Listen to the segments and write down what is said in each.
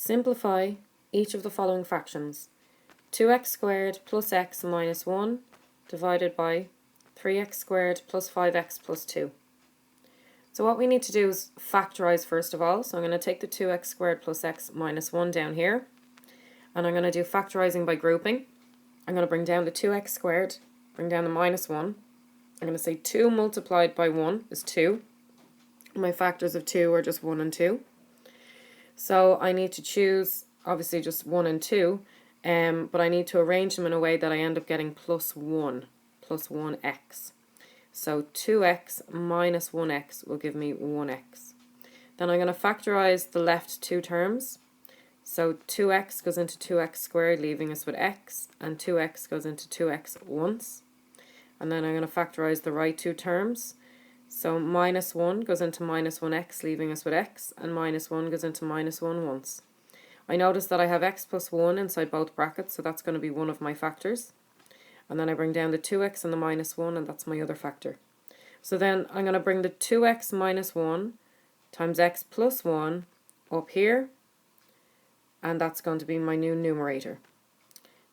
Simplify each of the following fractions. 2x squared plus x minus 1 divided by 3x squared plus 5x plus 2. So what we need to do is factorize first of all. So I'm going to take the 2x squared plus x minus 1 down here. And I'm going to do factorizing by grouping. I'm going to bring down the 2x squared, bring down the minus 1. I'm going to say 2 multiplied by 1 is 2. My factors of 2 are just 1 and 2. So I need to choose, obviously, just 1 and 2. But I need to arrange them in a way that I end up getting plus 1x. So 2x minus 1x will give me 1x. Then I'm going to factorize the left two terms. So 2x goes into 2x squared, leaving us with x, and 2x goes into 2x once. And then I'm going to factorize the right two terms. So minus 1 goes into minus 1x, leaving us with x, and minus 1 goes into minus 1 once. I notice that I have x plus 1 inside both brackets, so that's going to be one of my factors. And then I bring down the 2x and the minus 1, and that's my other factor. So then I'm going to bring the 2x minus 1 times x plus 1 up here, and that's going to be my new numerator.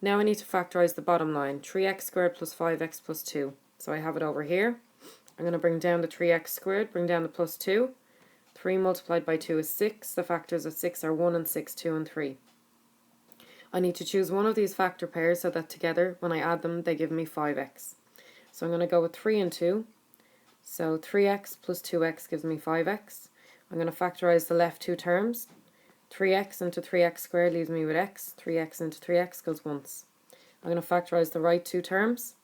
Now I need to factorize the bottom line, 3x squared plus 5x plus 2. So I have it over here. I'm going to bring down the 3x squared, bring down the plus 2. 3 multiplied by 2 is 6. The factors of 6 are 1 and 6, 2 and 3. I need to choose one of these factor pairs so that together, when I add them, they give me 5x. So I'm going to go with 3 and 2. So 3x plus 2x gives me 5x. I'm going to factorize the left two terms. 3x into 3x squared leaves me with x. 3x into 3x goes once. I'm going to factorize the right two terms.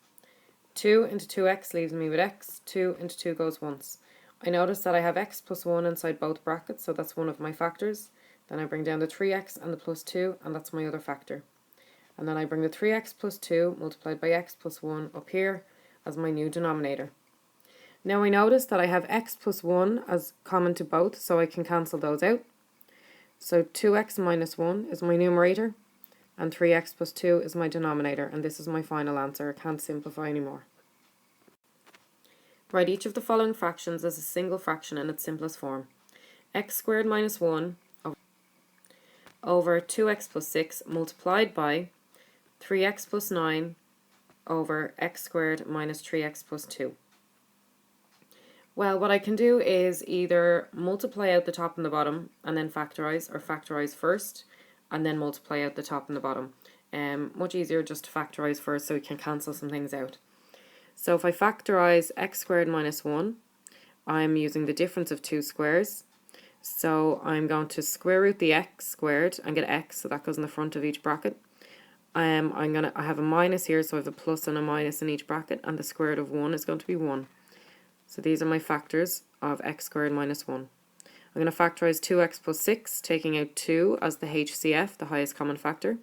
2 into 2x leaves me with x. 2 into 2 goes once. I notice that I have x plus 1 inside both brackets, so that's one of my factors. Then I bring down the 3x and the plus 2, and that's my other factor. And then I bring the 3x plus 2 multiplied by x plus 1 up here as my new denominator. Now I notice that I have x plus 1 as common to both, so I can cancel those out. So 2x minus 1 is my numerator, and 3x plus 2 is my denominator, and this is my final answer. I can't simplify anymore. Write each of the following fractions as a single fraction in its simplest form. X squared minus 1 over 2x plus 6 multiplied by 3x plus 9 over x squared minus 3x plus 2. Well, what I can do is either multiply out the top and the bottom and then factorize, or factorize first and then multiply out the top and the bottom. Much easier just to factorize first so we can cancel some things out. So if I factorize x squared minus 1, I'm using the difference of two squares. So I'm going to square root the x squared and get x, so that goes in the front of each bracket. I have a minus here, so I have a plus and a minus in each bracket, and the square root of 1 is going to be 1. So these are my factors of x squared minus 1. I'm going to factorize 2x plus 6, taking out 2 as the HCF, the highest common factor.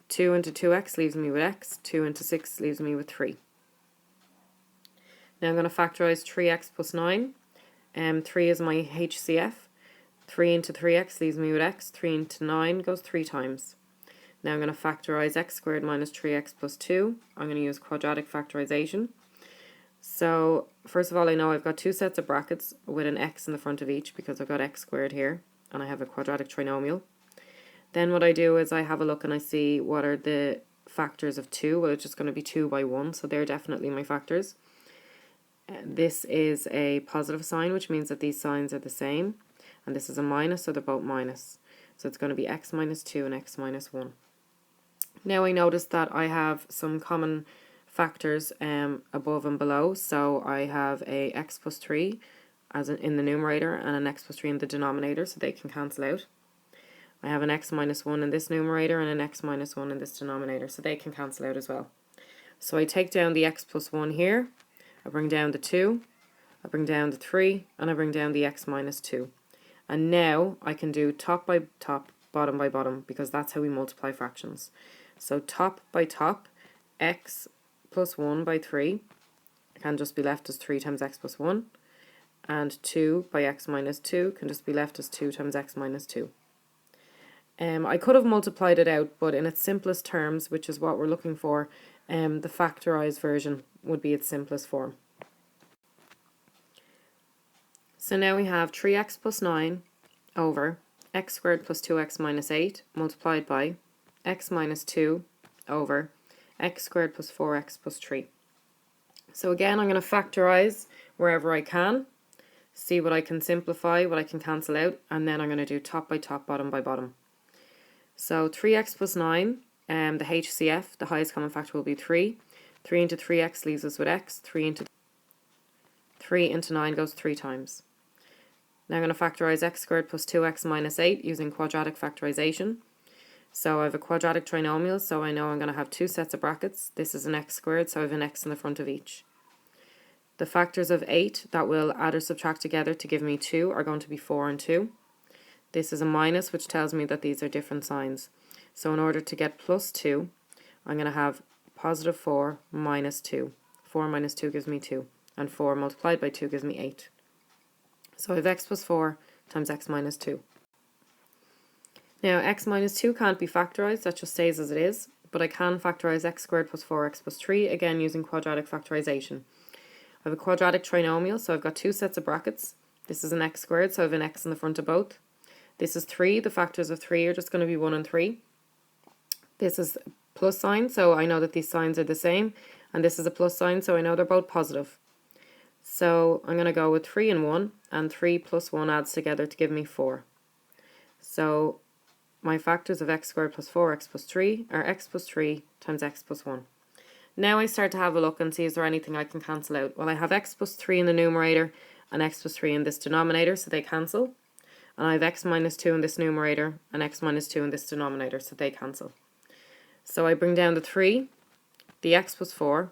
2 into 2x leaves me with x, 2 into 6 leaves me with 3. Now I'm going to factorize 3x plus 9. 3 is my HCF. 3 into 3x leaves me with x. 3 into 9 goes 3 times. Now I'm going to factorize x squared minus 3x plus 2. I'm going to use quadratic factorization. So first of all, I know I've got two sets of brackets with an x in the front of each because I've got x squared here and I have a quadratic trinomial. Then what I do is I have a look and I see what are the factors of 2. Well, it's just going to be 2 by 1, so they're definitely my factors. This is a positive sign, which means that these signs are the same. And this is a minus, so they're both minus. So it's going to be x minus 2 and x minus 1. Now I notice that I have some common factors above and below. So I have a x plus 3 as in the numerator and an x plus 3 in the denominator, so they can cancel out. I have an x minus 1 in this numerator and an x minus 1 in this denominator, so they can cancel out as well. So I take down the x plus 1 here. I bring down the 2, I bring down the 3, and I bring down the x minus 2. And now I can do top by top, bottom by bottom, because that's how we multiply fractions. So top by top, x plus 1 by 3 can just be left as 3 times x plus 1. And 2 by x minus 2 can just be left as 2 times x minus 2. I could have multiplied it out, but in its simplest terms, which is what we're looking for, the factorized version would be its simplest form. So now we have 3x plus 9 over x squared plus 2x minus 8 multiplied by x minus 2 over x squared plus 4x plus 3. So again, I'm going to factorize wherever I can, see what I can simplify, what I can cancel out, and then I'm going to do top by top, bottom by bottom. So 3x plus 9, the HCF, the highest common factor, will be 3. 3 into 3x leaves us with x. 3 into 9 goes 3 times. Now I'm going to factorize x squared plus 2x minus 8 using quadratic factorization. So I have a quadratic trinomial, so I know I'm going to have two sets of brackets. This is an x squared, so I have an x in the front of each. The factors of 8 that will add or subtract together to give me 2 are going to be 4 and 2. This is a minus, which tells me that these are different signs. So in order to get plus 2, I'm going to have positive 4 minus 2. 4 minus 2 gives me 2, and 4 multiplied by 2 gives me 8. So I have x plus 4 times x minus 2. Now x minus 2 can't be factorized, that just stays as it is, but I can factorize x squared plus 4x plus 3, again using quadratic factorization. I have a quadratic trinomial, so I've got two sets of brackets. This is an x squared, so I have an x in the front of both. This is 3, the factors of 3 are just going to be 1 and 3. This is plus sign, so I know that these signs are the same, and this is a plus sign, so I know they're both positive. So I'm going to go with 3 and 1, and 3 plus 1 adds together to give me 4. So my factors of x squared plus 4x plus 3 are x plus 3 times x plus 1. Now I start to have a look and see is there anything I can cancel out. Well, I have x plus 3 in the numerator and x plus 3 in this denominator, so they cancel. And I have x minus 2 in this numerator and x minus 2 in this denominator, so they cancel. So I bring down the 3, the x plus 4.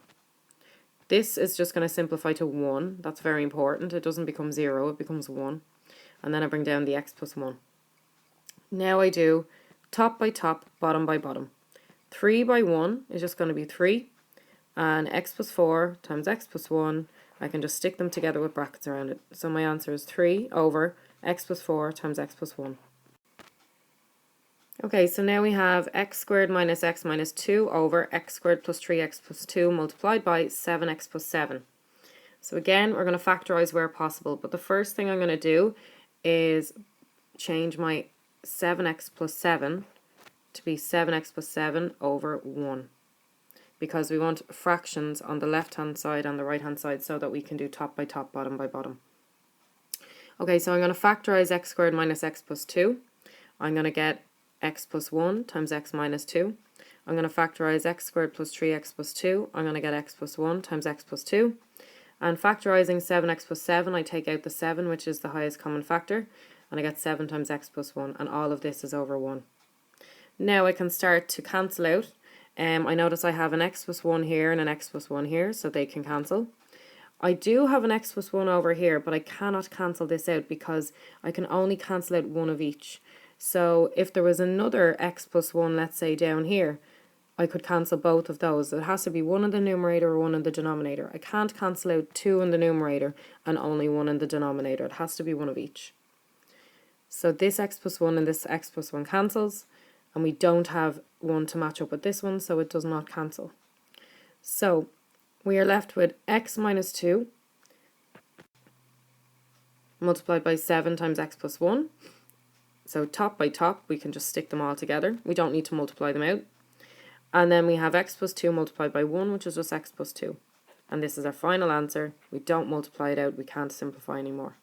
This is just going to simplify to 1. That's very important. It doesn't become 0, it becomes 1. And then I bring down the x plus 1. Now I do top by top, bottom by bottom. 3 by 1 is just going to be 3. And x plus 4 times x plus 1, I can just stick them together with brackets around it. So my answer is 3 over x plus 4 times x plus 1. Okay, so now we have x squared minus x minus 2 over x squared plus 3x plus 2 multiplied by 7x plus 7. So again, we're going to factorize where possible, but the first thing I'm going to do is change my 7x plus 7 to be 7x plus 7 over 1. Because we want fractions on the left-hand side and the right-hand side so that we can do top by top, bottom by bottom. Okay, so I'm going to factorize x squared minus x plus 2. I'm going to get x plus 1 times x minus 2. I'm going to factorize x squared plus 3x plus 2. I'm going to get x plus 1 times x plus 2. And factorizing 7x plus 7, I take out the 7, which is the highest common factor, and I get 7 times x plus 1, and all of this is over 1. Now I can start to cancel out. I notice I have an x plus 1 here and an x plus 1 here, so they can cancel. I do have an x plus 1 over here, but I cannot cancel this out because I can only cancel out one of each. So if there was another x plus 1, let's say down here, I could cancel both of those. It has to be one in the numerator or one in the denominator. I can't cancel out 2 in the numerator and only 1 in the denominator. It has to be one of each. So this x plus 1 and this x plus 1 cancels, and we don't have one to match up with this one, so it does not cancel. So we are left with x minus 2 multiplied by 7 times x plus 1. So top by top, we can just stick them all together. We don't need to multiply them out. And then we have x plus 2 multiplied by 1, which is just x plus 2. And this is our final answer. We don't multiply it out. We can't simplify anymore.